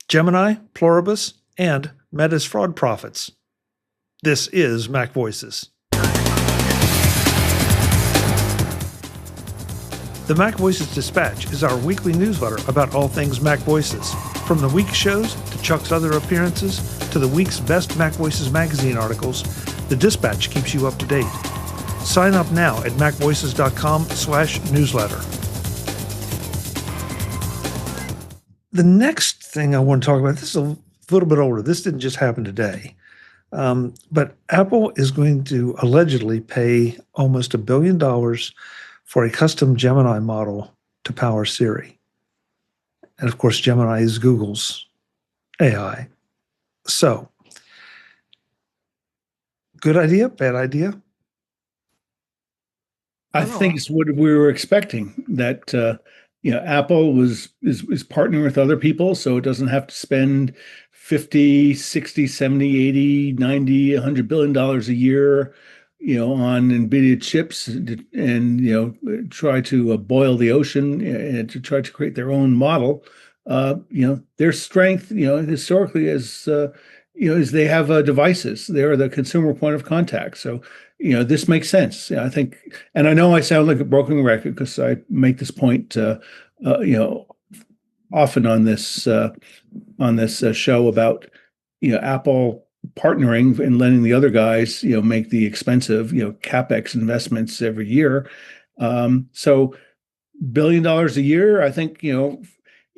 Gemini, Pluribus, and Meta's fraud profits. This is MacVoices. The MacVoices Dispatch is our weekly newsletter about all things MacVoices, from the week's shows to Chuck's other appearances to the week's best MacVoices magazine articles. The Dispatch keeps you up to date. Sign up now at macvoices.com/newsletter. The next thing I want to talk about, this is a little bit older. This didn't just happen today. But Apple is going to allegedly pay almost $1 billion for a custom Gemini model to power Siri. And of course, Gemini is Google's AI. So, good idea, bad idea? I think it's what we were expecting, that Apple is partnering with other people, so it doesn't have to spend 50, 60, 70, 80, 90, $100 billion a year, on NVIDIA chips and try to boil the ocean and to try to create their own model. Their strength, historically is they have devices. They're the consumer point of contact. So, this makes sense. I think, and I know I sound like a broken record because I make this point, often on this show about, Apple partnering and letting the other guys, make the expensive, CapEx investments every year. So $1 billion a year, I think,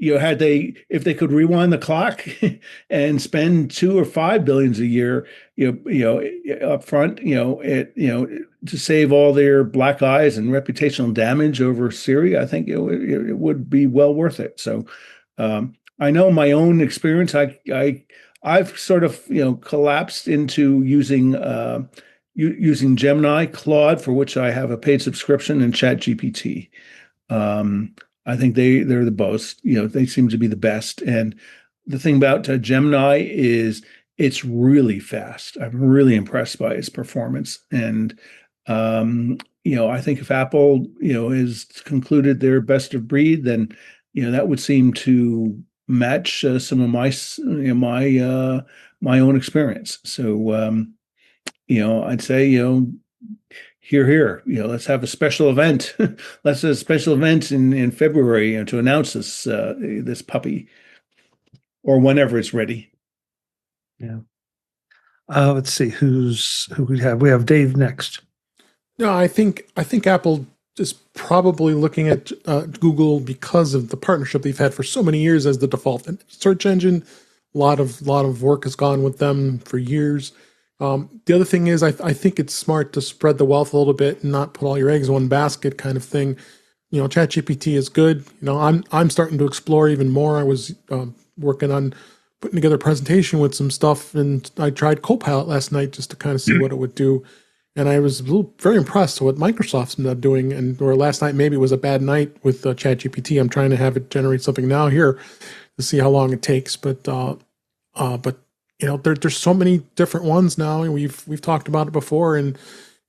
if they could rewind the clock and spend $2 or $5 billion a year, up front, to save all their black eyes and reputational damage over Siri, I think it would be well worth it. So I know my own experience. I've sort of collapsed into using Gemini, Claude, for which I have a paid subscription, and ChatGPT. I think they're the most, they seem to be the best. And the thing about Gemini is it's really fast. I'm really impressed by its performance. And, I think if Apple, has concluded their best of breed, then, that would seem to match some of my own experience. So, I'd say, here, let's have a special event. Let's have a special event in February to announce this puppy, or whenever it's ready. Yeah. Let's see who we have. We have Dave next. No, I think Apple is probably looking at Google because of the partnership they've had for so many years as the default search engine. A lot of work has gone with them for years. The other thing is, I think it's smart to spread the wealth a little bit and not put all your eggs in one basket, kind of thing. ChatGPT is good. I'm starting to explore even more. I was working on putting together a presentation with some stuff, and I tried Copilot last night just to kind of see what it would do. And I was very impressed with what Microsoft's not doing. Or last night, maybe it was a bad night with ChatGPT. I'm trying to have it generate something now here to see how long it takes. But there's so many different ones now, and we've talked about it before. And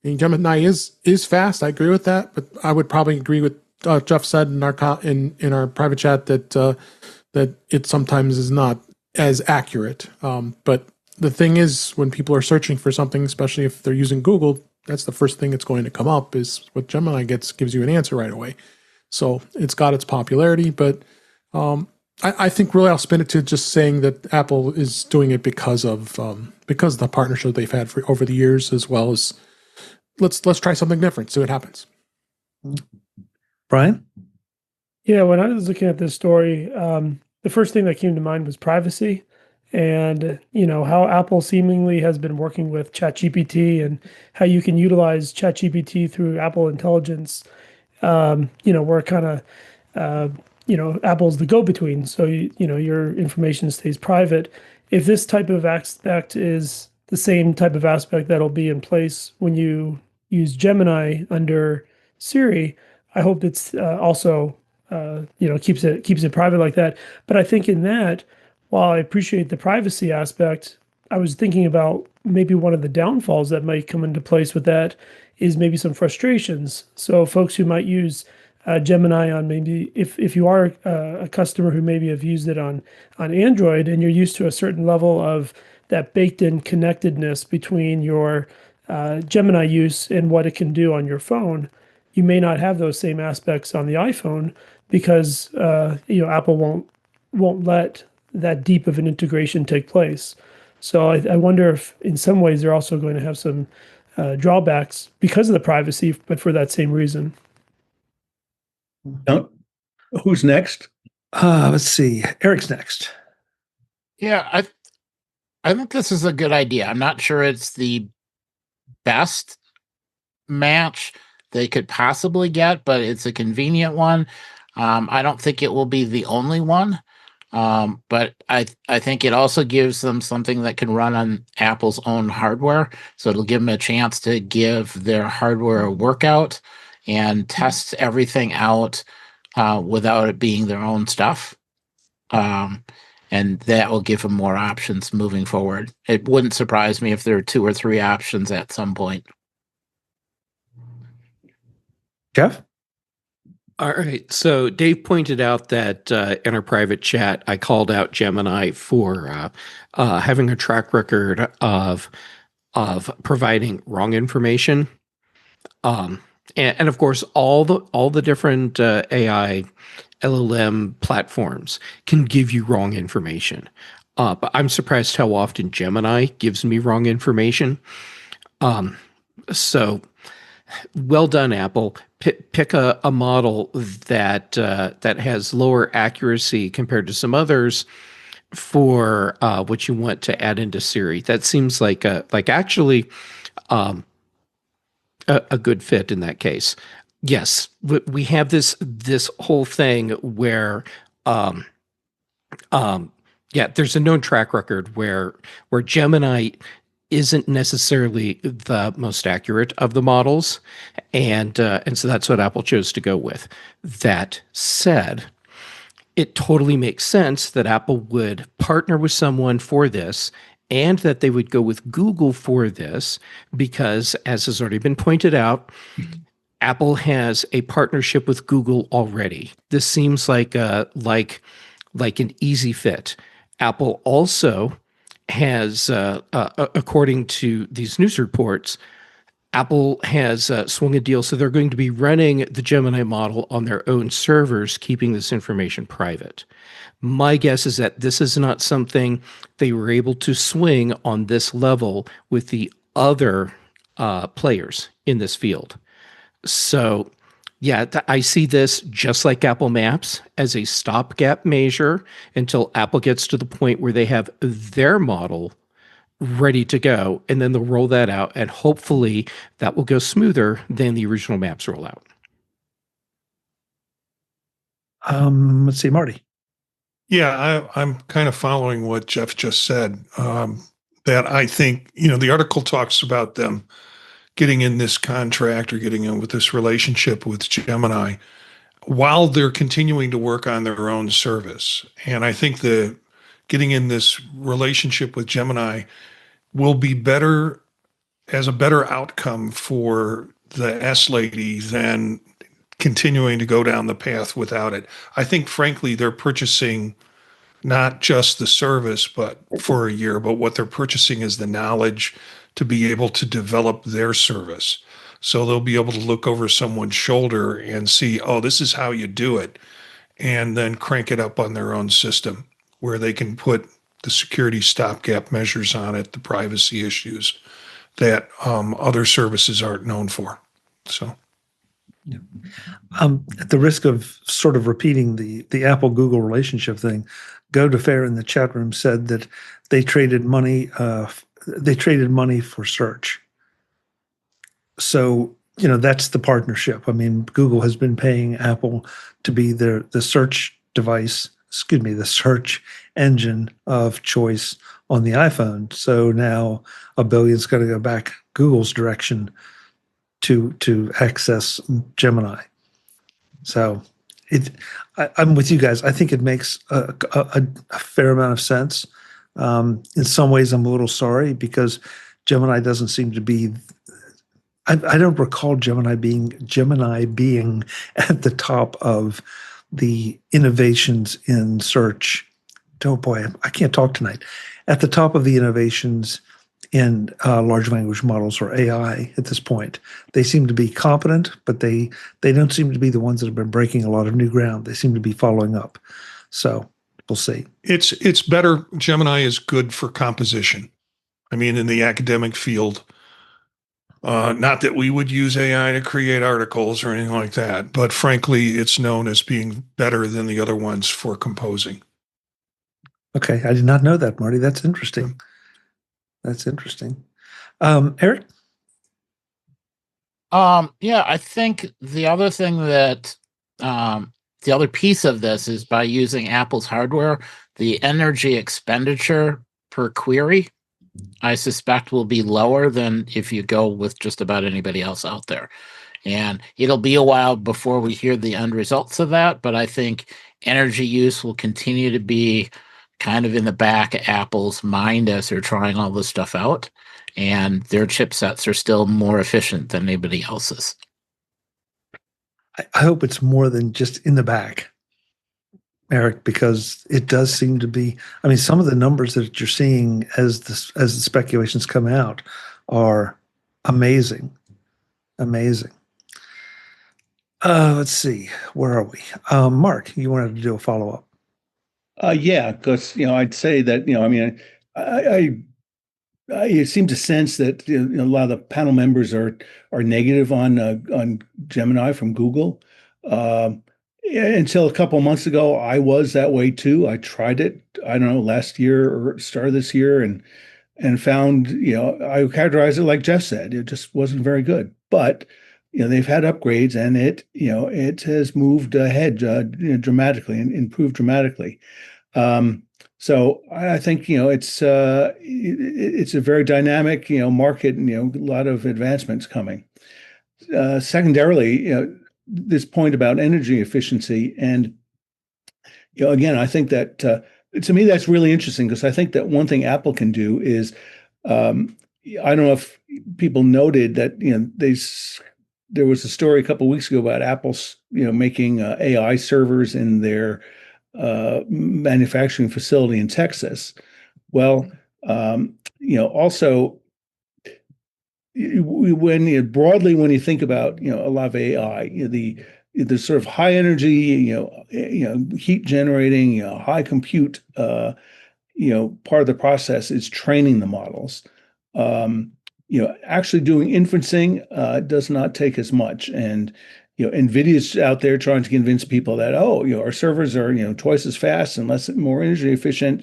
Gemini is fast. I agree with that. But I would probably agree with Jeff said in our private chat that it sometimes is not as accurate. But the thing is, when people are searching for something, especially if they're using Google, that's the first thing that's going to come up. Is what Gemini gives you an answer right away. So it's got its popularity, but I think really I'll spin it to just saying that Apple is doing it because of the partnership they've had over the years, as well as let's try something different, see what happens. Brian? Yeah, when I was looking at this story, the first thing that came to mind was privacy, and how Apple seemingly has been working with ChatGPT and how you can utilize ChatGPT through Apple Intelligence. We're kind of Apple's the go-between, so your information stays private. If this type of aspect is the same type of aspect that'll be in place when you use Gemini under Siri, I hope it's also keeps it private like that. But I think in that, while I appreciate the privacy aspect, I was thinking about maybe one of the downfalls that might come into place with that is maybe some frustrations. So folks who might use Gemini on maybe if you are a customer who maybe have used it on Android and you're used to a certain level of that baked-in connectedness between your Gemini use and what it can do on your phone, you may not have those same aspects on the iPhone because Apple won't let that deep of an integration take place. So I wonder if in some ways they're also going to have some drawbacks because of the privacy, but for that same reason. Who's next? Let's see. Eric's next. Yeah, I think this is a good idea. I'm not sure it's the best match they could possibly get, but it's a convenient one. I don't think it will be the only one, but I think it also gives them something that can run on Apple's own hardware. So it'll give them a chance to give their hardware a workout and test everything out without it being their own stuff. And that will give them more options moving forward. It wouldn't surprise me if there are 2 or 3 options at some point. Jeff? All right. So Dave pointed out that in our private chat, I called out Gemini for having a track record of providing wrong information. And of course, all the different AI LLM platforms can give you wrong information. But I'm surprised how often Gemini gives me wrong information. So well done, Apple. Pick a model that has lower accuracy compared to some others for what you want to add into Siri. That seems like actually a good fit in that case. Yes, we have this whole thing where there's a known track record where Gemini isn't necessarily the most accurate of the models, and so that's what Apple chose to go with. That said, it totally makes sense that Apple would partner with someone for this and that they would go with Google for this because, as has already been pointed out, Apple has a partnership with Google already. This seems like an easy fit. Apple also has, according to these news reports, Apple has swung a deal. So they're going to be running the Gemini model on their own servers, keeping this information private. My guess is that this is not something they were able to swing on this level with the other players in this field. So, yeah, I see this just like Apple Maps as a stopgap measure until Apple gets to the point where they have their model ready to go, and then they'll roll that out, and hopefully that will go smoother than the original Maps rollout. Let's see, Marty. Yeah, I'm kind of following what Jeff just said. That I think, the article talks about them getting in this contract or getting in with this relationship with Gemini while they're continuing to work on their own service. And I think the getting in this relationship with Gemini will be better as a better outcome for the S lady than continuing to go down the path without it. I think, frankly, they're purchasing not just the service, but for a year, but what they're purchasing is the knowledge to be able to develop their service. So they'll be able to look over someone's shoulder and see, oh, this is how you do it, and then crank it up on their own system where they can put the security stopgap measures on it, the privacy issues that other services aren't known for. So. Yeah. At the risk of sort of repeating the Apple-Google relationship thing, GoToFair in the chat room said that they traded money for search. So, that's the partnership. I mean, Google has been paying Apple to be the search device, the search engine of choice on the iPhone. So now $1 billion's got to go back Google's direction to access Gemini. So I'm with you guys. I think it makes a fair amount of sense. In some ways, I'm a little sorry because Gemini doesn't seem to be. I don't recall Gemini being at the top of the innovations in search. Oh boy, I can't talk tonight. At the top of the innovations in large language models or AI at this point. They seem to be competent, but they don't seem to be the ones that have been breaking a lot of new ground. They seem to be following up. So we'll see. It's better. Gemini is good for composition. I mean, in the academic field, not that we would use AI to create articles or anything like that, but frankly, it's known as being better than the other ones for composing. Okay, I did not know that, Marty. That's interesting. That's interesting. Eric? Yeah, I think the other thing that the other piece of this is by using Apple's hardware, the energy expenditure per query, I suspect will be lower than if you go with just about anybody else out there. And it'll be a while before we hear the end results of that, but I think energy use will continue to be kind of in the back of Apple's mind as they're trying all this stuff out. And their chipsets are still more efficient than anybody else's. I hope it's more than just in the back, Eric, because it does seem to be. I mean, some of the numbers that you're seeing as the speculations come out are amazing, amazing. Let's see, where are we? Mark, you wanted to do a follow up. Yeah, because I'd say that I mean, I seem to sense that a lot of the panel members are negative on Gemini from Google. Until a couple of months ago, I was that way too. I tried it, I don't know, last year or start of this year, and found I characterize it like Jeff said, it just wasn't very good. But they've had upgrades, and it has moved ahead dramatically and improved dramatically. So I think it's a very dynamic market, and a lot of advancements coming. Secondarily, this point about energy efficiency, and again, I think that to me that's really interesting, because I think that one thing Apple can do is I don't know if people noted that there was a story a couple of weeks ago about Apple's making AI servers in their manufacturing facility in Texas. Well, also broadly, when you think about a lot of AI, the sort of high energy, heat generating, high compute, part of the process is training the models. Actually doing inferencing does not take as much, and NVIDIA's out there trying to convince people that our servers are twice as fast and more energy efficient.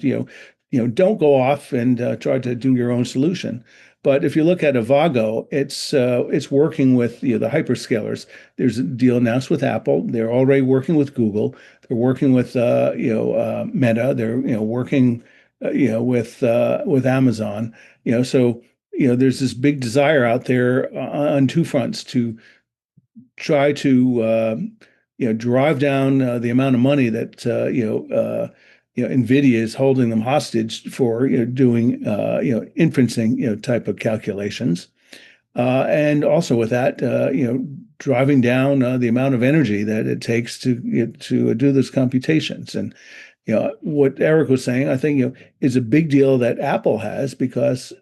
Don't go off and try to do your own solution. But if you look at Avago, it's working with the hyperscalers. There's a deal announced with Apple. They're already working with Google. They're working with Meta. They're working with Amazon. So there's this big desire out there on two fronts to try to drive down the amount of money that NVIDIA is holding them hostage for doing inferencing type of calculations, and also with that driving down the amount of energy that it takes to do those computations. And what Eric was saying, I think is a big deal that Apple has, because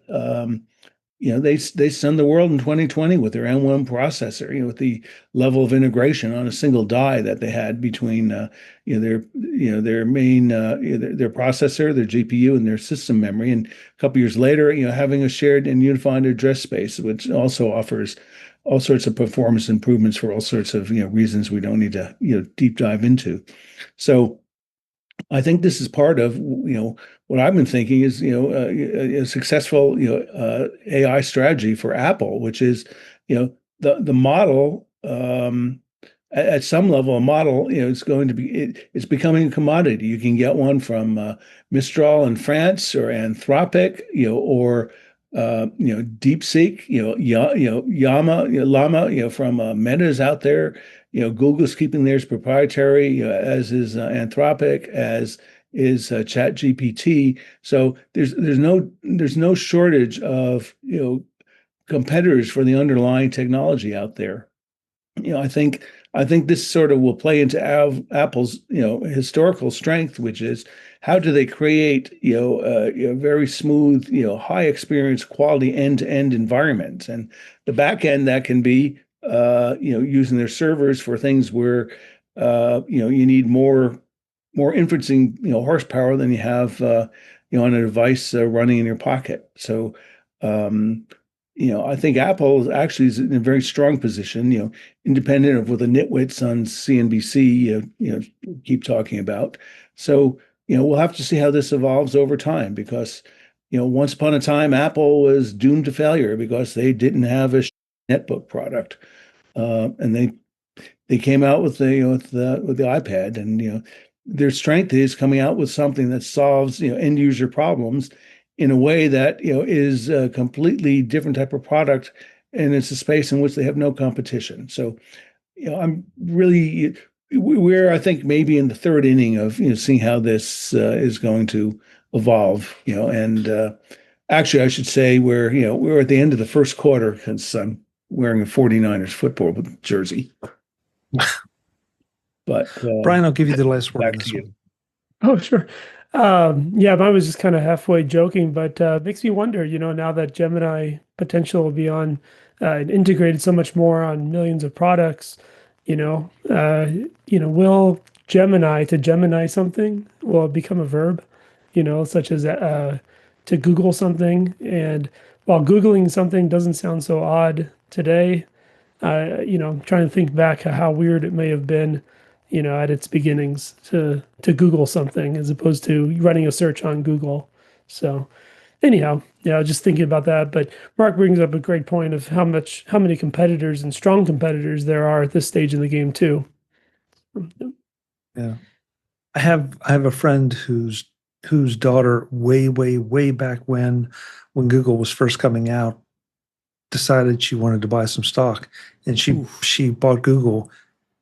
they stunned the world in 2020 with their M1 processor, with the level of integration on a single die that they had between their main their processor, their GPU, and their system memory. And a couple years later, having a shared and unified address space, which also offers all sorts of performance improvements for all sorts of reasons we don't need to deep dive into. So I think this is part of what I've been thinking is a successful AI strategy for Apple, which is the model at some level. A model it's going to be it's becoming a commodity. You can get one from Mistral in France, or Anthropic, or DeepSeek, Llama, from Meta's out there. Google's keeping theirs proprietary, as is Anthropic, as is ChatGPT. So there's no shortage of competitors for the underlying technology out there. I think this sort of will play into Apple's historical strength, which is how do they create very smooth, high experience quality end-to-end environments, and the back end that can be using their servers for things where you need more inferencing horsepower than you have on a device running in your pocket. So I think Apple actually is in a very strong position, independent of what the nitwits on CNBC, keep talking about. So, we'll have to see how this evolves over time because, once upon a time, Apple was doomed to failure because they didn't have a netbook product, and they came out with the iPad, and their strength is coming out with something that solves end user problems in a way that is a completely different type of product, and it's a space in which they have no competition. So, I'm really we're I think maybe in the third inning of seeing how this is going to evolve. And actually, I should say we're at the end of the first quarter because I'm wearing a 49ers football jersey. But Brian, I'll give you the last word on back this to you. one. Oh, sure. Yeah, mine was just kind of halfway joking, but makes me wonder, now that Gemini potential will be on and integrated so much more on millions of products, will Gemini something, will it become a verb, such as to Google something. And while Googling something doesn't sound so odd today, trying to think back how weird it may have been, at its beginnings to Google something as opposed to running a search on Google. So anyhow, yeah, just thinking about that. But Mark brings up a great point of how many competitors and strong competitors there are at this stage in the game too. Yeah. I have a friend whose daughter way back when Google was first coming out decided she wanted to buy some stock, and she bought Google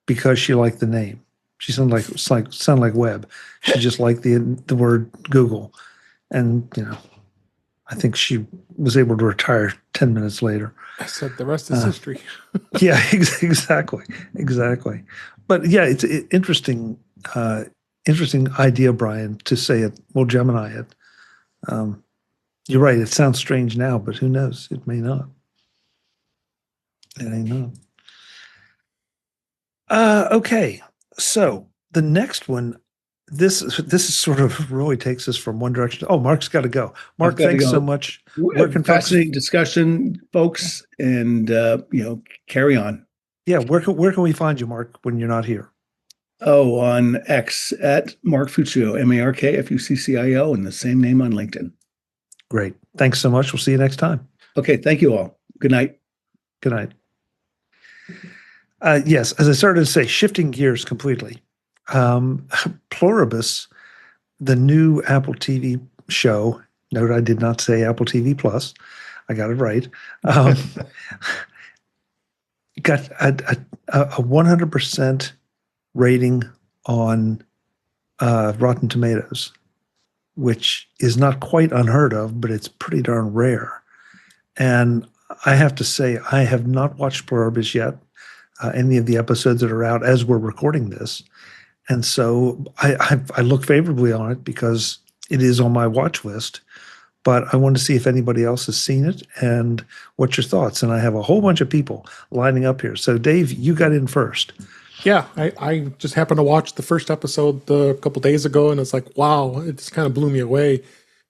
because she liked the name. She sounded like web. She just liked the word Google, and I think she was able to retire 10 minutes later. I said the rest is history. Yeah, exactly. But yeah, it's interesting idea, Brian, to say it. Well, Gemini it. You're right. It sounds strange now, but who knows? It may not. It ain't not. Okay, so the next one, this is sort of really takes us from one direction. Oh, Mark's got to go. Mark, thanks so much. Fascinating discussion, folks, and carry on. Yeah, where can we find you, Mark, when you're not here? Oh, on X at Mark Fuccio, MarkFuccio, and the same name on LinkedIn. Great. Thanks so much. We'll see you next time. Okay, thank you all. Good night. Good night. Yes, as I started to say, shifting gears completely. Pluribus, the new Apple TV show. Note I did not say Apple TV Plus. I got it right. Got a 100% rating on Rotten Tomatoes, which is not quite unheard of, but it's pretty darn rare. And I have to say, I have not watched Pluribus yet. Any of the episodes that are out as we're recording this. And so I look favorably on it because it is on my watch list, but I want to see if anybody else has seen it and what's your thoughts. And I have a whole bunch of people lining up here. So Dave, you got in first. Yeah, I just happened to watch the first episode a couple days ago, and it's like, wow, it just kind of blew me away.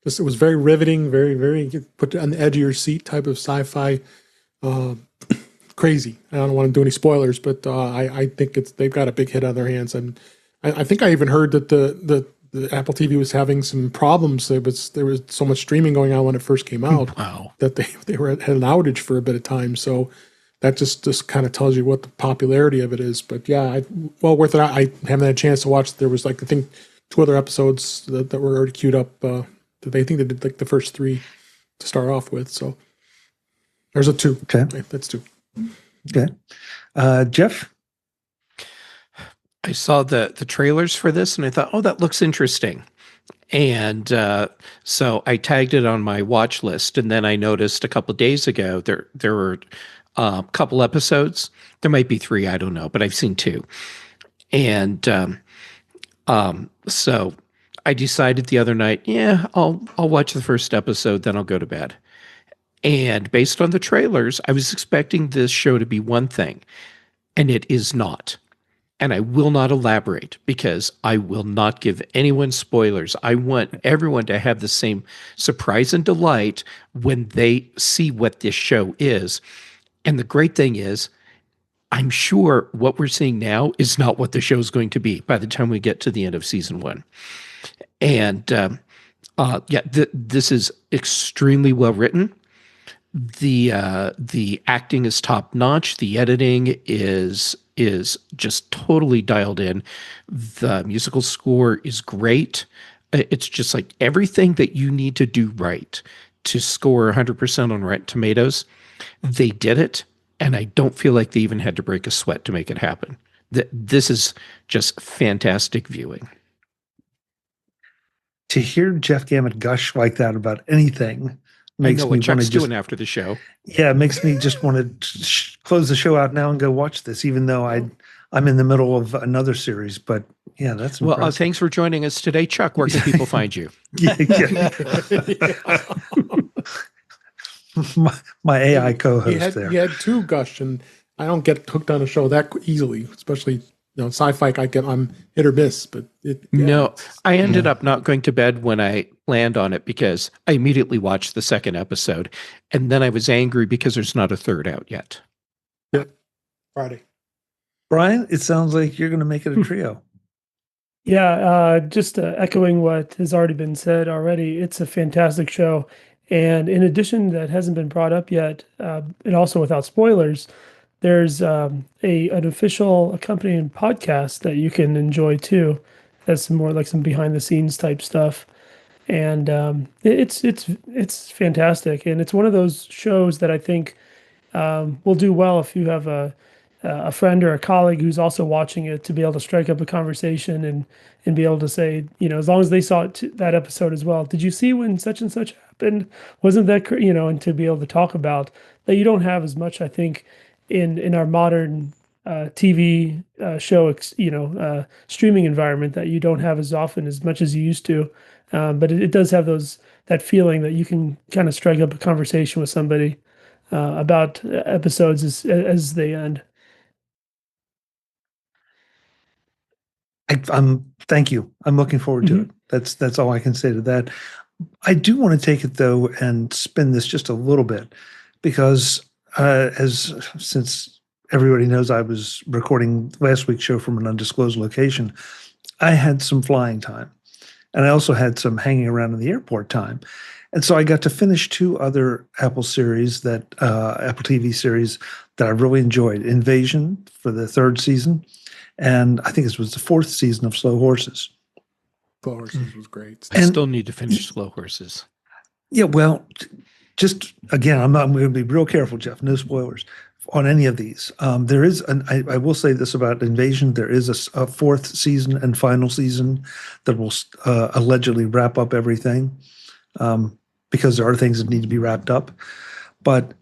It was very riveting, very, very put on the edge of your seat type of sci-fi. Crazy. I don't want to do any spoilers, but I think they've got a big hit on their hands, and I think I even heard that the Apple TV was having some problems. There was so much streaming going on when it first came out. Wow. That they had an outage for a bit of time. So that just kind of tells you what the popularity of it is. But yeah, well worth it. I haven't had a chance to watch. There was I think 2 other episodes that were already queued up. That they think they did the first 3 to start off with. So there's a 2. Okay, that's 2. Okay, Jeff. I saw the trailers for this and I thought, oh, that looks interesting. And so I tagged it on my watch list, and then I noticed a couple of days ago there were a couple episodes. There might be 3, I don't know, but I've seen 2. And so I decided the other night, yeah, I'll watch the first episode, then I'll go to bed. And based on the trailers, I was expecting this show to be one thing, and it is not. And I will not elaborate because I will not give anyone spoilers. I want everyone to have the same surprise and delight when they see what this show is. And the great thing is, I'm sure what we're seeing now is not what the show is going to be by the time we get to the end of season 1. And this is extremely well written. The acting is top notch. The editing is just totally dialed in. The musical score is great. It's just like everything that you need to do right to score 100% on Rotten Tomatoes. They did it, and I don't feel like they even had to break a sweat to make it happen. This is just fantastic viewing. To hear Jeff Gamet gush like that about anything makes I know me what Chuck's want to doing after the show. Yeah, it makes me just want to close the show out now and go watch this, even though I'm in the middle of another series. But yeah, that's impressive. Well, thanks for joining us today, Chuck. Where can people find you? Yeah. my AI co-host there. He had 2 gush, and I don't get hooked on a show that easily, especially sci-fi. I'm hit or miss, but no, I ended up not going to bed when I planned on it because I immediately watched the second episode, and then I was angry because there's not a third out yet. Yep, Friday. Brian, it sounds like you're going to make it a trio. Yeah, just echoing what has already been said already. It's a fantastic show, and in addition, that hasn't been brought up yet, and also without spoilers. There's an official accompanying podcast that you can enjoy too. That's some more like some behind the scenes type stuff, and it's fantastic. And it's one of those shows that I think will do well if you have a friend or a colleague who's also watching it, to be able to strike up a conversation and be able to say, as long as they saw that episode as well. Did you see when such and such happened? Wasn't that and to be able to talk about that, you don't have as much, I think, in our modern TV show, streaming environment, that you don't have as often as much as you used to. But it does have that feeling that you can kind of strike up a conversation with somebody about episodes as they end. Thank you. I'm looking forward to it. That's all I can say to that. I do want to take it though and spin this just a little bit, because since everybody knows I was recording last week's show from an undisclosed location, I had some flying time, and I also had some hanging around in the airport time. And so I got to finish 2 other Apple series Apple TV series that I really enjoyed. Invasion for the 3rd season, and I think this was the 4th season of Slow Horses. Slow Horses was great. I still need to finish Slow Horses. Yeah, well, just again, I'm going to be real careful, Jeff. No spoilers on any of these. There is, I will say this about Invasion. There is a 4th season and final season that will allegedly wrap up everything, because there are things that need to be wrapped up. But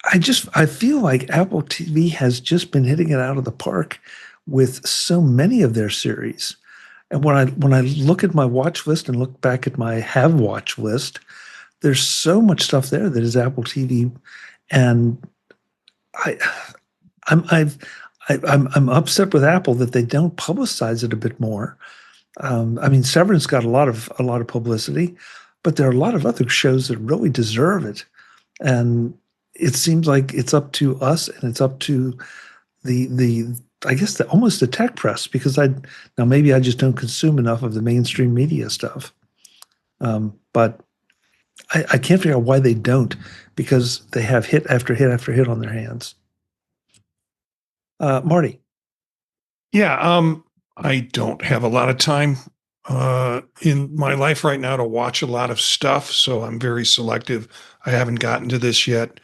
I feel like Apple TV has just been hitting it out of the park with so many of their series. And when I look at my watch list and look back at my have watch list, there's so much stuff there that is Apple TV, and I'm upset with Apple that they don't publicize it a bit more. I mean, Severance got a lot of publicity, but there are a lot of other shows that really deserve it, and it seems like it's up to us, and it's up to the I guess almost the tech press, because now maybe I just don't consume enough of the mainstream media stuff, but I can't figure out why they don't, because they have hit after hit after hit on their hands. Marty. Yeah, I don't have a lot of time in my life right now to watch a lot of stuff, so I'm very selective. I haven't gotten to this yet,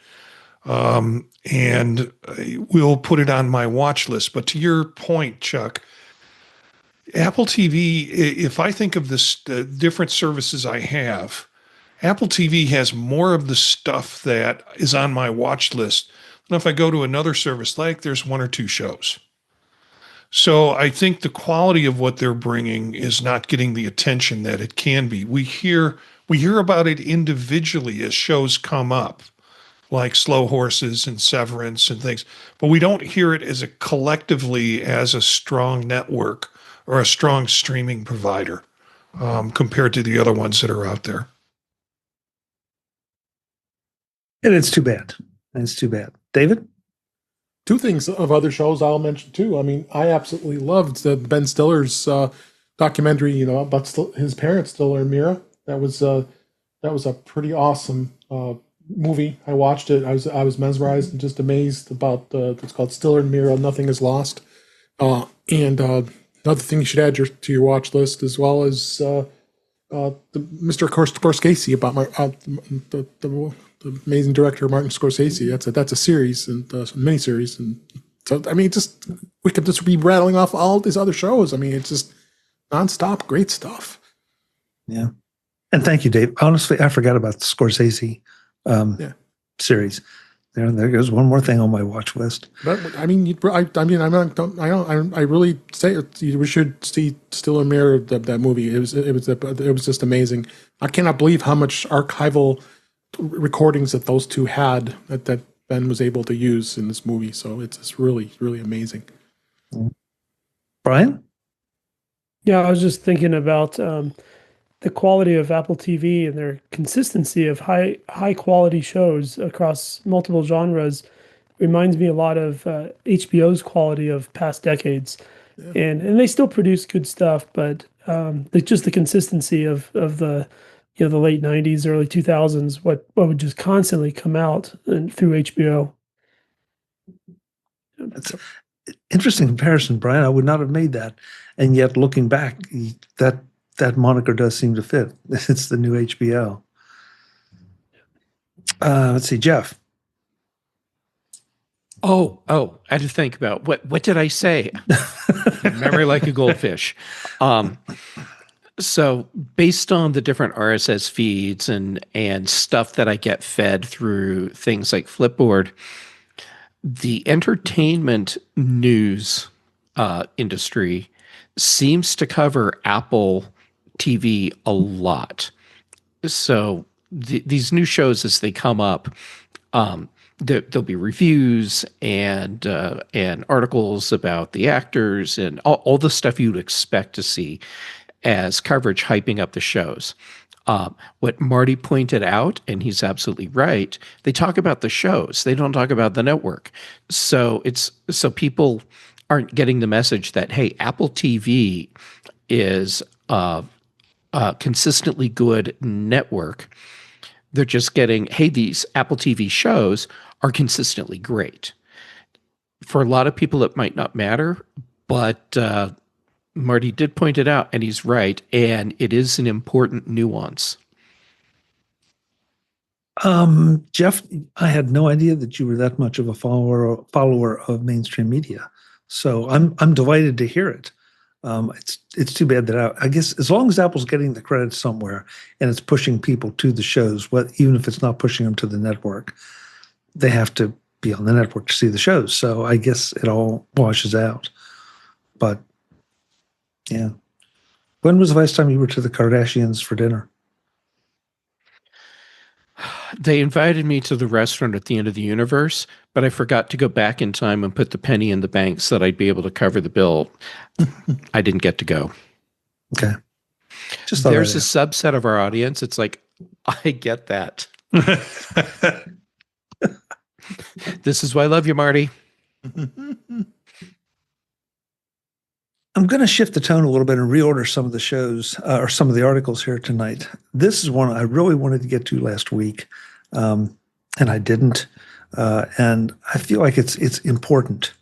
and I will put it on my watch list. But to your point, Chuck, Apple TV, if I think of the different services I have, Apple TV has more of the stuff that is on my watch list than if I go to another service, like there's one or two shows. So I think the quality of what they're bringing is not getting the attention that it can be. We hear about it individually as shows come up, like Slow Horses and Severance and things, but we don't hear it as a collectively as a strong network or a strong streaming provider compared to the other ones that are out there. And it's too bad. It's too bad. David? Two things of other shows I'll mention too. I mean, I absolutely loved the Ben Stiller's documentary, about his parents, Stiller and Mira. That was a pretty awesome movie. I watched it. I was mesmerized and just amazed about it's called Stiller and Mira, Nothing Is Lost. And another thing you should add to your watch list, as well as the Mr. Scorsese, about the amazing director Martin Scorsese. That's a series and a miniseries, and so I mean, we could just be rattling off all these other shows. I mean, it's just nonstop great stuff. Yeah, and thank you, Dave. Honestly, I forgot about the Scorsese series. There goes one more thing on my watch list. But I mean, I really say we should see Still and Mirror, that movie. It was just amazing. I cannot believe how much archival recordings that those two had that Ben was able to use in this movie. So it's just really, really amazing. Brian? Yeah, I was just thinking about the quality of Apple TV and their consistency of high quality shows across multiple genres reminds me a lot of HBO's quality of past decades. Yeah. And they still produce good stuff, but just the consistency of the the late 90s, early 2000s, what would just constantly come out through HBO. That's an interesting comparison, Brian. I would not have made that. And yet, looking back, that moniker does seem to fit. It's the new HBO. Let's see, Jeff. Oh, I had to think about what did I say? Memory like a goldfish. So based on the different RSS feeds and stuff that I get fed through things like Flipboard, the entertainment news industry seems to cover Apple TV a lot. So these new shows, as they come up, there'll be reviews and articles about the actors and all the stuff you'd expect to see as coverage hyping up the shows. What Marty pointed out, and he's absolutely right, they talk about the shows. They don't talk about the network. So people aren't getting the message that, hey, Apple TV is a consistently good network. They're just getting, hey, these Apple TV shows are consistently great. For a lot of people, it might not matter, but Marty did point it out, and he's right, and it is an important nuance. Jeff, I had no idea that you were that much of a follower of mainstream media. So I'm delighted to hear it. It's too bad that I guess as long as Apple's getting the credit somewhere and it's pushing people to the shows, even if it's not pushing them to the network, they have to be on the network to see the shows. So I guess it all washes out. But yeah. When was the last time you were to the Kardashians for dinner? They invited me to the restaurant at the end of the universe, but I forgot to go back in time and put the penny in the bank so that I'd be able to cover the bill. I didn't get to go. Okay. There's a subset of our audience. It's like, I get that. This is why I love you, Marty. I'm going to shift the tone a little bit and reorder some of the shows or some of the articles here tonight. This is one I really wanted to get to last week, and I didn't. And I feel like it's important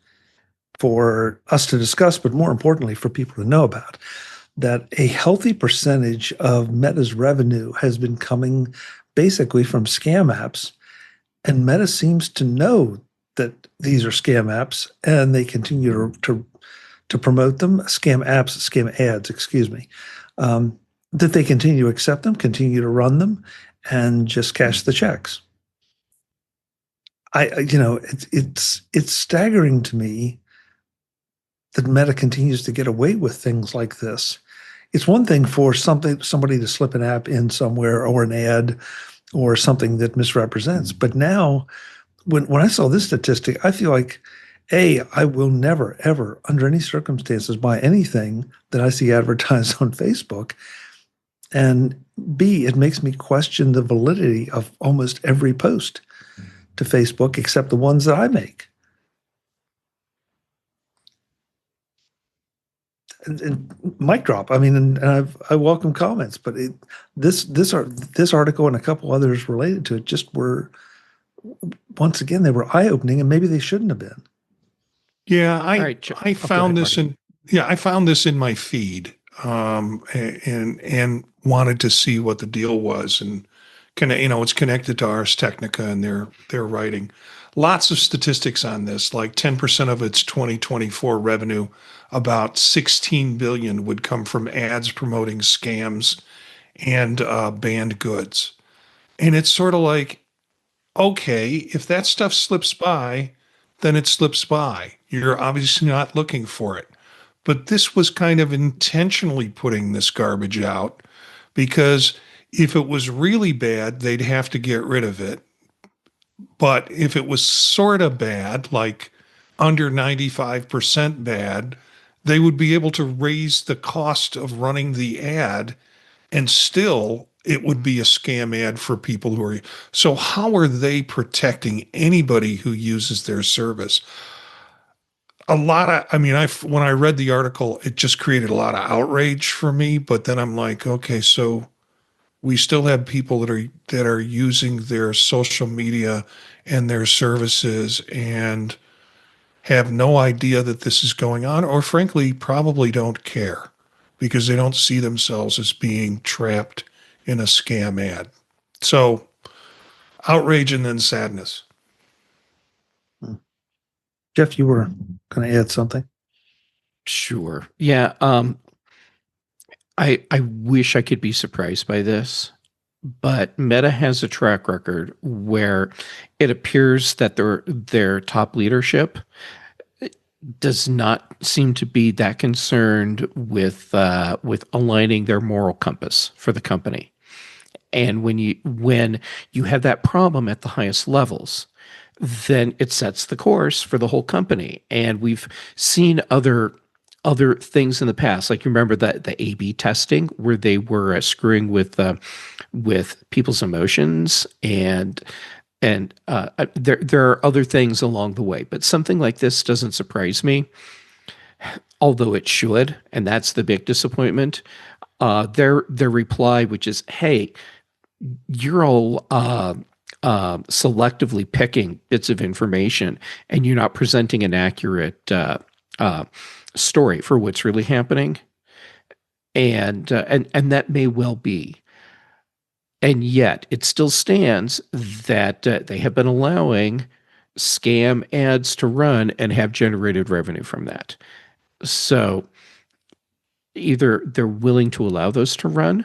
for us to discuss, but more importantly, for people to know about, that a healthy percentage of Meta's revenue has been coming basically from scam apps, and Meta seems to know that these are scam apps, and they continue to to promote them, scam apps, scam ads, excuse me, that they continue to accept them, continue to run them, and just cash the checks. It's staggering to me that Meta continues to get away with things like this. It's one thing for somebody to slip an app in somewhere or an ad or something that misrepresents. But now, when I saw this statistic, I feel like, A, I will never, ever, under any circumstances, buy anything that I see advertised on Facebook. And B, it makes me question the validity of almost every post to Facebook except the ones that I make. And mic drop. I mean, and I welcome comments, but this article and a couple others related to it just were, once again, they were eye-opening, and maybe they shouldn't have been. Yeah, right, I found this Marty. I found this in my feed, and wanted to see what the deal was, and it's connected to Ars Technica and their writing. Lots of statistics on this, like 10% of its 2024 revenue, about 16 billion would come from ads promoting scams and banned goods. And it's sort of like, okay, if that stuff slips by, then it slips by. You're obviously not looking for it. But this was kind of intentionally putting this garbage out, because if it was really bad, they'd have to get rid of it. But if it was sort of bad, like under 95% bad, they would be able to raise the cost of running the ad, and still it would be a scam ad for people who are. So how are they protecting anybody who uses their service? When I read the article, it just created a lot of outrage for me, but then I'm like, okay, so we still have people that are using their social media and their services and have no idea that this is going on, or frankly, probably don't care because they don't see themselves as being trapped in a scam ad. So outrage and then sadness. Jeff, you were going to add something? Sure. Yeah. I wish I could be surprised by this, but Meta has a track record where it appears that their top leadership does not seem to be that concerned with aligning their moral compass for the company. And when you have that problem at the highest levels, then it sets the course for the whole company. And we've seen other things in the past, like you remember the A/B testing where they were screwing with people's emotions, and there are other things along the way. But something like this doesn't surprise me, although it should, and that's the big disappointment. Their reply, which is, "Hey, you're all selectively picking bits of information, and you're not presenting an accurate story for what's really happening," and that may well be. And yet, it still stands that they have been allowing scam ads to run and have generated revenue from that. So either they're willing to allow those to run,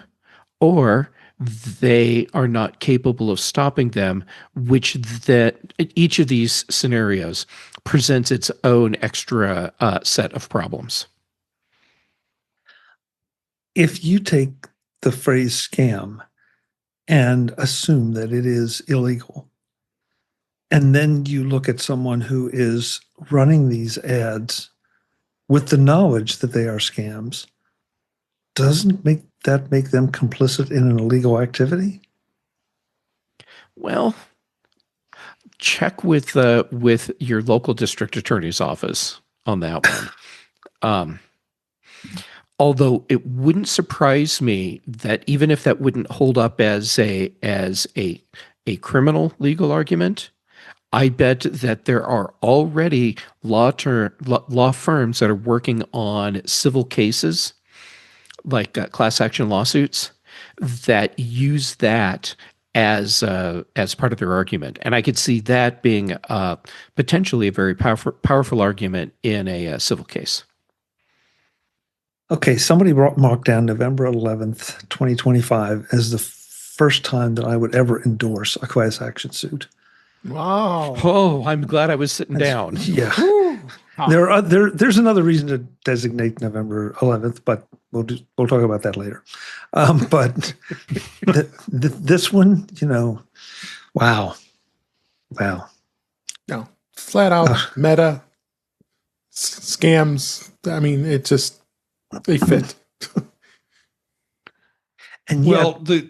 or they are not capable of stopping them, which that each of these scenarios presents its own extra set of problems. If you take the phrase scam and assume that it is illegal, and then you look at someone who is running these ads with the knowledge that they are scams, doesn't make them complicit in an illegal activity? Well, check with your local district attorney's office on that one. Although it wouldn't surprise me that even if that wouldn't hold up as a criminal legal argument, I bet that there are already law firms that are working on civil cases, like class action lawsuits, that use that as part of their argument. And I could see that being potentially a very powerful argument in a civil case. Okay, somebody marked down November 11th, 2025 as the first time that I would ever endorse a class action suit. Wow. Oh, I'm glad I was sitting down. Yeah. Huh. There's another reason to designate November 11th, but we'll talk about that later. But this one, wow. No, flat out meta scams. I mean, they fit. And yet,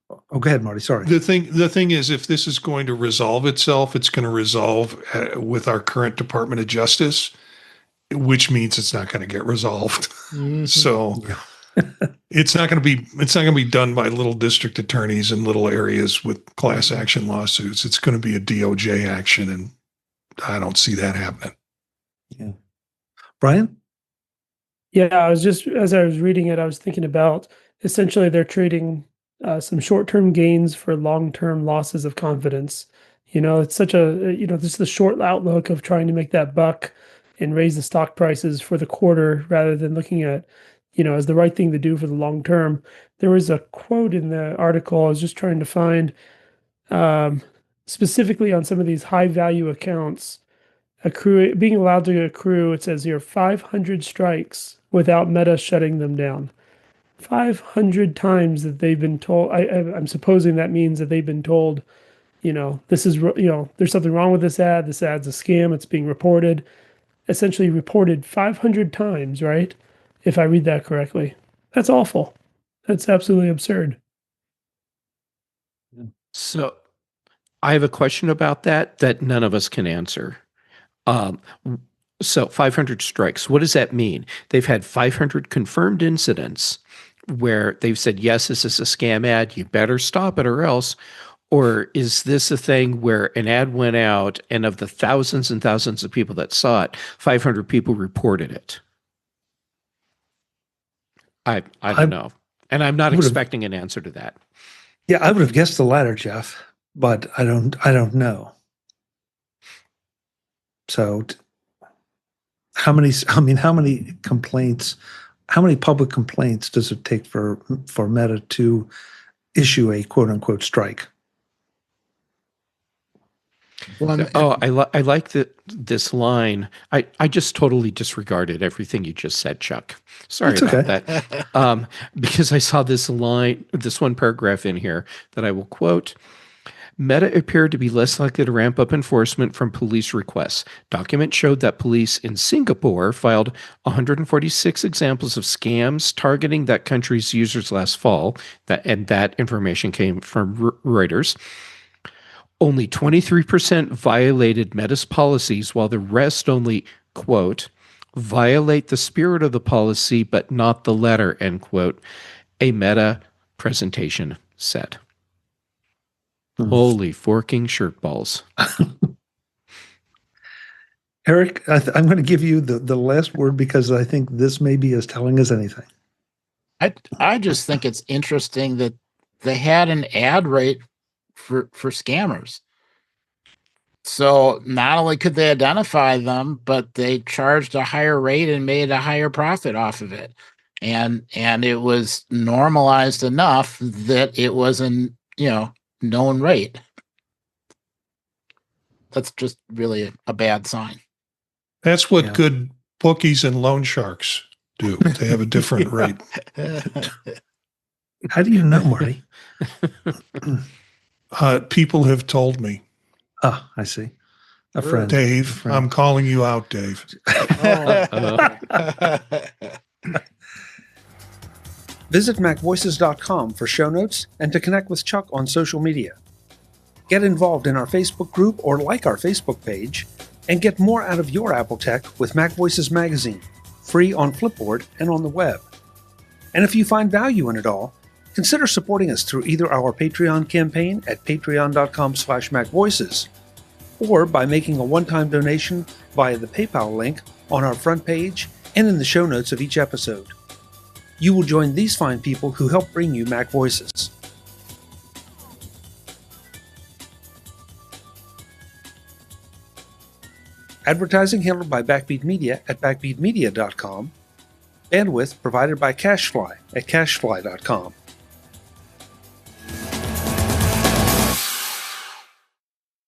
Well, go ahead, Marty. Sorry. the thing is, if this is going to resolve itself, it's going to resolve with our current Department of Justice, which means it's not going to get resolved. Mhm. So it's not going to be done by little district attorneys in little areas with class action lawsuits. It's going to be a DOJ action, and I don't see that happening. Yeah. Brian? Yeah, as I was reading it, I was thinking about essentially they're trading some short-term gains for long-term losses of confidence. It's such this is the short outlook of trying to make that buck and raise the stock prices for the quarter rather than looking at, as the right thing to do for the long term. There was a quote in the article I was just trying to find, specifically on some of these high value accounts, being allowed to accrue, it says here, 500 strikes without Meta shutting them down. 500 times that they've been told. I'm supposing that means that they've been told, this is, there's something wrong with this ad. This ad's a scam. It's being reported, essentially reported 500 times, right? If I read that correctly. That's awful. That's absolutely absurd. So I have a question about that none of us can answer. So 500 strikes, what does that mean? They've had 500 confirmed incidents where they've said, yes, this is a scam ad. You better stop it or else. Or is this a thing where an ad went out and of the thousands and thousands of people that saw it, 500 people reported it? I don't know. And I'm not expecting an answer to that. Yeah, I would have guessed the latter, Jeff, but I don't know. So how many complaints, how many public complaints does it take for Meta to issue a quote unquote strike? Well, I like this line. I just totally disregarded everything you just said, Chuck. Sorry It's about okay. that. Because I saw this one paragraph in here that I will quote. Meta appeared to be less likely to ramp up enforcement from police requests. Documents showed that police in Singapore filed 146 examples of scams targeting that country's users last fall. That information came from Reuters. Only 23% violated Meta's policies, while the rest only, quote, violate the spirit of the policy, but not the letter, end quote, a Meta presentation said. Holy forking shirt balls. Eric, I'm going to give you the last word because I think this may be as telling as anything. I just think it's interesting that they had an ad rate for scammers. So not only could they identify them, but they charged a higher rate and made a higher profit off of it. And it was normalized enough that it was an, known rate. That's just really a bad sign. That's what good bookies and loan sharks do. They have a different rate. How do you know, Marty? People have told me. Ah, I see. A friend. Dave, I'm calling you out, Dave. Visit MacVoices.com for show notes and to connect with Chuck on social media. Get involved in our Facebook group or like our Facebook page, and get more out of your Apple tech with MacVoices Magazine, free on Flipboard and on the web. And if you find value in it all, consider supporting us through either our Patreon campaign at patreon.com/MacVoices, or by making a one-time donation via the PayPal link on our front page and in the show notes of each episode. You will join these fine people who help bring you Mac Voices. Advertising handled by Backbeat Media at backbeatmedia.com. Bandwidth provided by CacheFly at cachefly.com.